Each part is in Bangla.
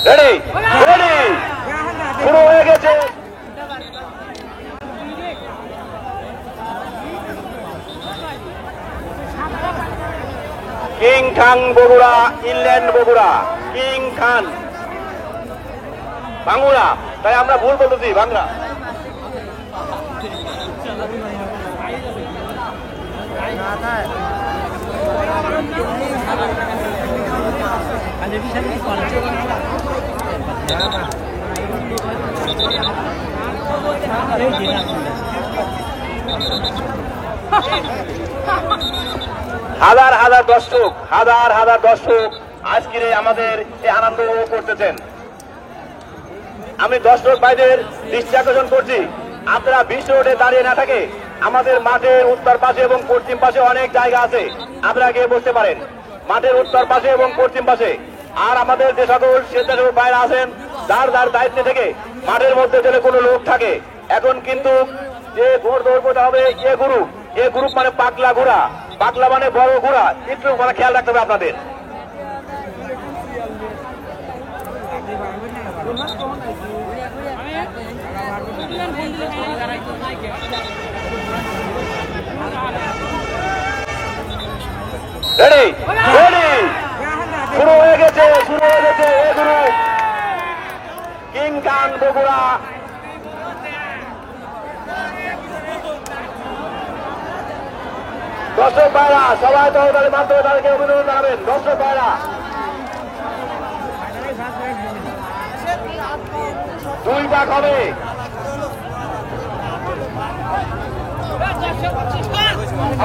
রেডি রেডি শুরু হয়ে গেছে। কিং খান বগুড়া, ইংল্যান্ড বগুড়া, কিং খান বাংলা, তাই আমরা ভুল বলতেছি বাংলা। হাজার হাজার দর্শক, হাজার হাজার দর্শক আজকের আমাদের এই আনন্দ করতেছেন। আমি দর্শক ভাইদের দৃষ্টি আকর্ষণ করছি, আপনারা বিশ্ব রোডে দাঁড়িয়ে না থাকে আমাদের মাঠের উত্তর পাশে এবং পশ্চিম পাশে অনেক জায়গা আছে, আপনারা গিয়ে বসতে পারেন মাঠের উত্তর পাশে এবং পশ্চিম পাশে। আর আমাদের যে সকল স্বেচ্ছাসেবক ভাইরা আছেন যার যার দায়িত্বে থেকে মাঠের মধ্যে যদি কোনো লোক থাকে, এখন কিন্তু যে ঘোড় দৌড় হবে এ গ্রুপ মানে পাগলা ঘোড়া, পাগলা মানে বড় ঘোড়া, একটু মানে খেয়াল রাখতে হবে আপনাদের। রেডি রেডি শুরু হয়ে গেছে, শুরু হয়ে গেছে এ গ্রুপ কিং খান বগুড়া। দর্শক ভাইরা সবাই দলের মাধ্যমে তাদেরকে অভিনন্দন জানাবেন। দর্শক ভাইরা দুই ভাগ হবে,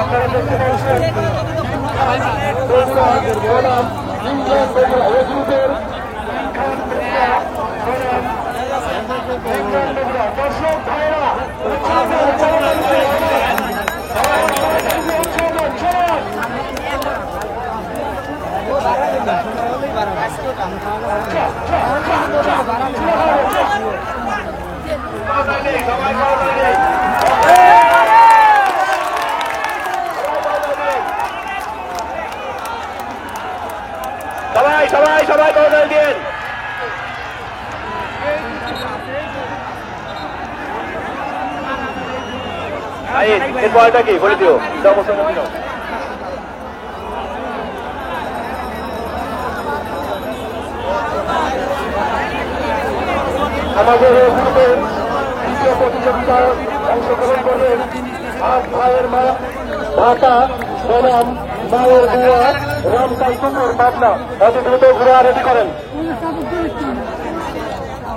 আপনারা দেখতে পাচ্ছেন দর্শক ভাইরা সবাই সবাই করবেন দিন। এর পরেটা কি বলে দিও, আমাদের গ্রুপের দ্বিতীয় প্রতিযোগিতায় অংশগ্রহণ করবেন আজ ভাইয়ের মা ঢাকা বনাম মায়ের বুয়া রামকাল কুকুর পাবনা। অতি দ্রুত ঘুরে রেডি করেন।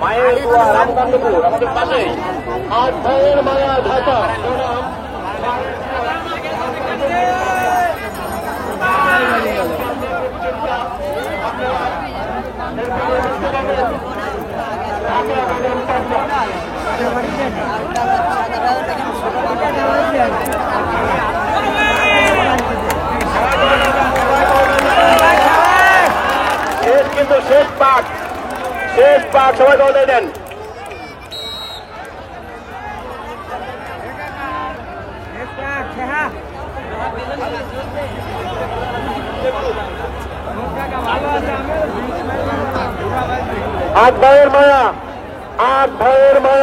মায়ের বুয়া রামকাল কুকুর আমাদের পাশে, আজ ভাইয়ের মায়া ঢাকা বনাম শেষ, কিন্তু শেষ পাক সবাই বলে দেন। আট ভাইয়ের মায়া, আট ভাইয়ের মায়া।